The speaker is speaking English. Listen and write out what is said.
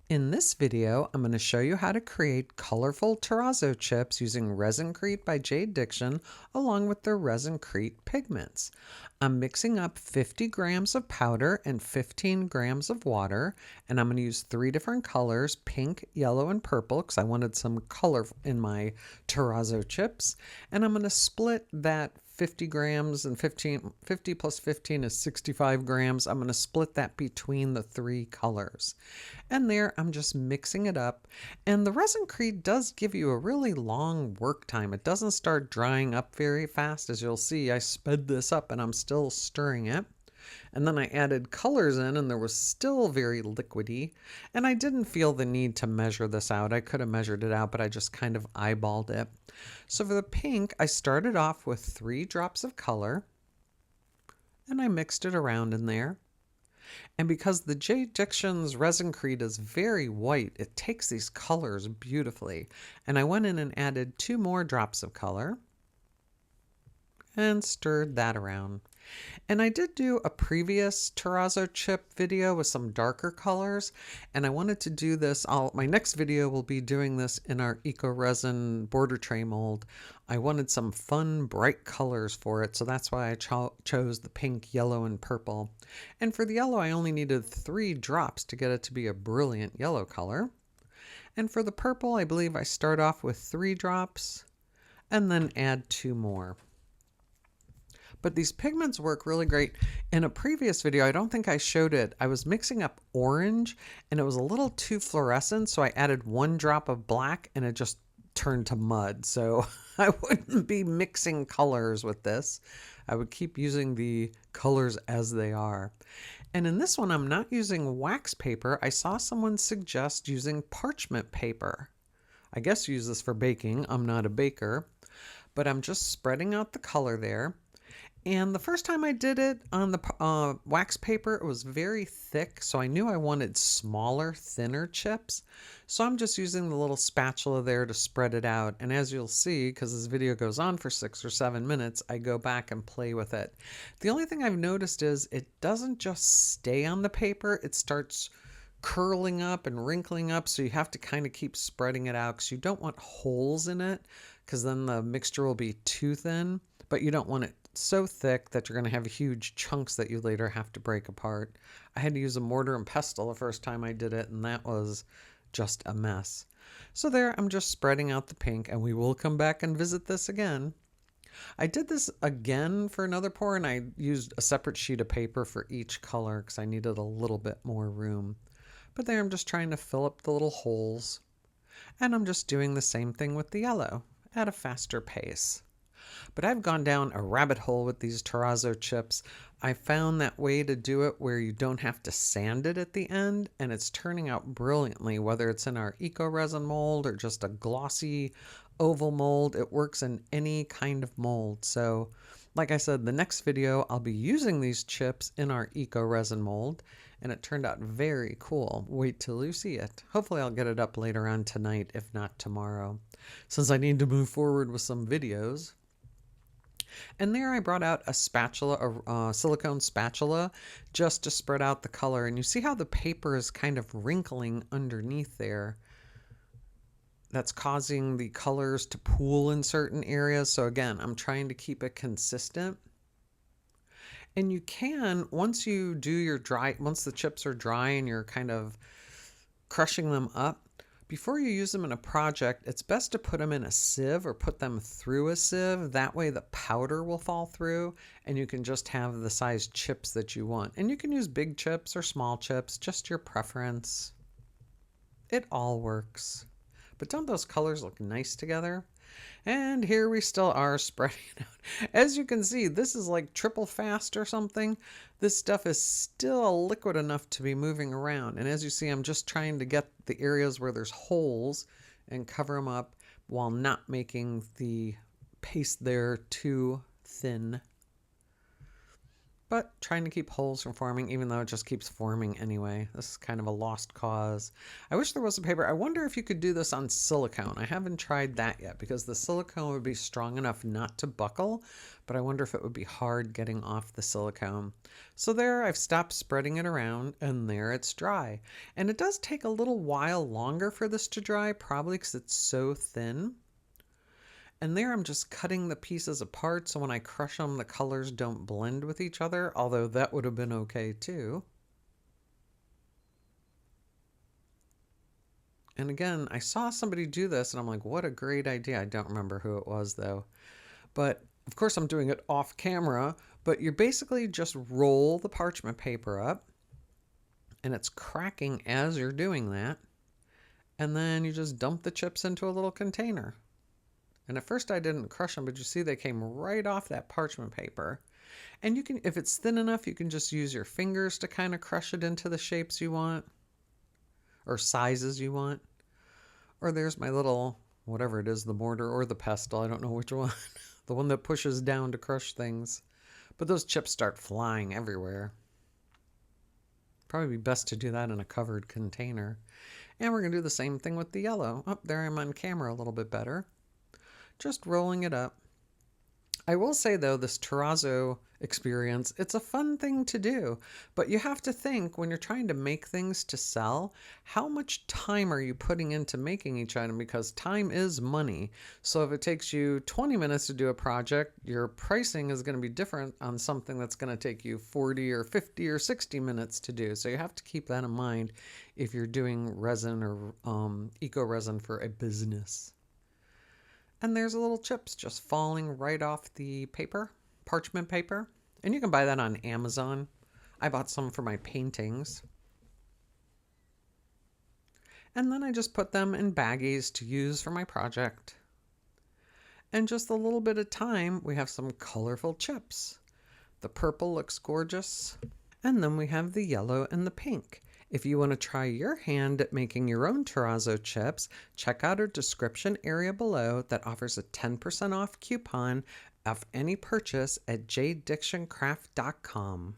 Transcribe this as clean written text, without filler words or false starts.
In this video, I'm going to show you how to create colorful terrazzo chips using ResinCrete by JDiction along with the ResinCrete pigments. I'm mixing up 50 grams of powder and 15 grams of water, and I'm going to use 3 different colors, pink, yellow, and purple, because I wanted some color in my terrazzo chips. And I'm going to split that 50 grams and 50 plus 15 is 65 grams. I'm going to split that between the 3 colors. And there I'm just mixing it up. And the ResinCrete does give you a really long work time. It doesn't start drying up very fast. As you'll see, I sped this up and I'm still stirring it. And then I added colors in and there was still very liquidy. And I didn't feel the need to measure this out. I could have measured it out, but I just kind of eyeballed it. So for the pink, I started off with 3 drops of color and I mixed it around in there. And because the JDiction's ResinCrete is very white, it takes these colors beautifully. And I went in and added 2 more drops of color and stirred that around. And I did do a previous terrazzo chip video with some darker colors, and I wanted to do this. My next video will be doing this in our Eco Resin border tray mold. I wanted some fun, bright colors for it, so that's why I chose the pink, yellow, and purple. And for the yellow, I only needed 3 drops to get it to be a brilliant yellow color. And for the purple, I believe I start off with 3 drops and then add 2 more. But these pigments work really great. In a previous video, I don't think I showed it, I was mixing up orange and it was a little too fluorescent, so I added 1 drop of black and it just turned to mud. So I wouldn't be mixing colors with this. I would keep using the colors as they are. And in this one, I'm not using wax paper. I saw someone suggest using parchment paper. I guess use this for baking. I'm not a baker, but I'm just spreading out the color there. And the first time I did it on the wax paper, it was very thick, so I knew I wanted smaller, thinner chips. So I'm just using the little spatula there to spread it out. And as you'll see, because this video goes on for 6 or 7 minutes, I go back and play with it. The only thing I've noticed is it doesn't just stay on the paper, it starts curling up and wrinkling up, so you have to kind of keep spreading it out because you don't want holes in it, because then the mixture will be too thin, but you don't want it so thick that you're going to have huge chunks that you later have to break apart. I had to use a mortar and pestle the first time I did it, and that was just a mess. So there, I'm just spreading out the pink, and we will come back and visit this again. I did this again for another pour, and I used a separate sheet of paper for each color because I needed a little bit more room. But there, I'm just trying to fill up the little holes, and I'm just doing the same thing with the yellow at a faster pace. But I've gone down a rabbit hole with these terrazzo chips. I found that way to do it where you don't have to sand it at the end, and it's turning out brilliantly, whether it's in our eco resin mold or just a glossy oval mold. It works in any kind of mold. So like I said, the next video I'll be using these chips in our eco resin mold, and it turned out very cool. Wait till you see it. Hopefully I'll get it up later on tonight, if not tomorrow, since I need to move forward with some videos. And there I brought out a spatula, a silicone spatula, just to spread out the color. And you see how the paper is kind of wrinkling underneath there. That's causing the colors to pool in certain areas. So again, I'm trying to keep it consistent. And you can, once you do your once the chips are dry and you're kind of crushing them up, before you use them in a project, it's best to put them in a sieve or put them through a sieve. That way the powder will fall through and you can just have the size chips that you want. And you can use big chips or small chips, just your preference. It all works. But don't those colors look nice together? And here we still are spreading it out. As you can see, this is like triple fast or something. This stuff is still liquid enough to be moving around. And as you see, I'm just trying to get the areas where there's holes and cover them up while not making the paste there too thin. but trying to keep holes from forming, even though it just keeps forming anyway. This is kind of a lost cause. I wish there was a paper. I wonder if you could do this on silicone. I haven't tried that yet because the silicone would be strong enough not to buckle, but I wonder if it would be hard getting off the silicone. So there, I've stopped spreading it around, and there it's dry. And it does take a little while longer for this to dry, probably because it's so thin. And there I'm just cutting the pieces apart so when I crush them, the colors don't blend with each other, although that would have been okay too. And again, I saw somebody do this and I'm like, what a great idea. I don't remember who it was though. But of course I'm doing it off camera, but you basically just roll the parchment paper up and it's cracking as you're doing that. And then you just dump the chips into a little container. And at first I didn't crush them, but you see they came right off that parchment paper. And you can, if it's thin enough, you can just use your fingers to kind of crush it into the shapes you want or sizes you want. Or there's my little, whatever it is, the mortar or the pestle, I don't know which one, the one that pushes down to crush things. But those chips start flying everywhere. Probably be best to do that in a covered container. And we're going to do the same thing with the yellow. Oh, there I'm on camera a little bit better. Just rolling it up. I will say though, this terrazzo experience, it's a fun thing to do, but you have to think when you're trying to make things to sell, how much time are you putting into making each item? Because time is money. So if it takes you 20 minutes to do a project, your pricing is going to be different on something that's going to take you 40 or 50 or 60 minutes to do. So you have to keep that in mind if you're doing resin or eco resin for a business. And there's little chips just falling right off the paper, parchment paper. And you can buy that on Amazon. I bought some for my paintings. And then I just put them in baggies to use for my project. And just a little bit of time, we have some colorful chips. The purple looks gorgeous. And then we have the yellow and the pink. If you want to try your hand at making your own terrazzo chips, check out our description area below that offers a 10% off coupon of any purchase at JDictionCraft.com.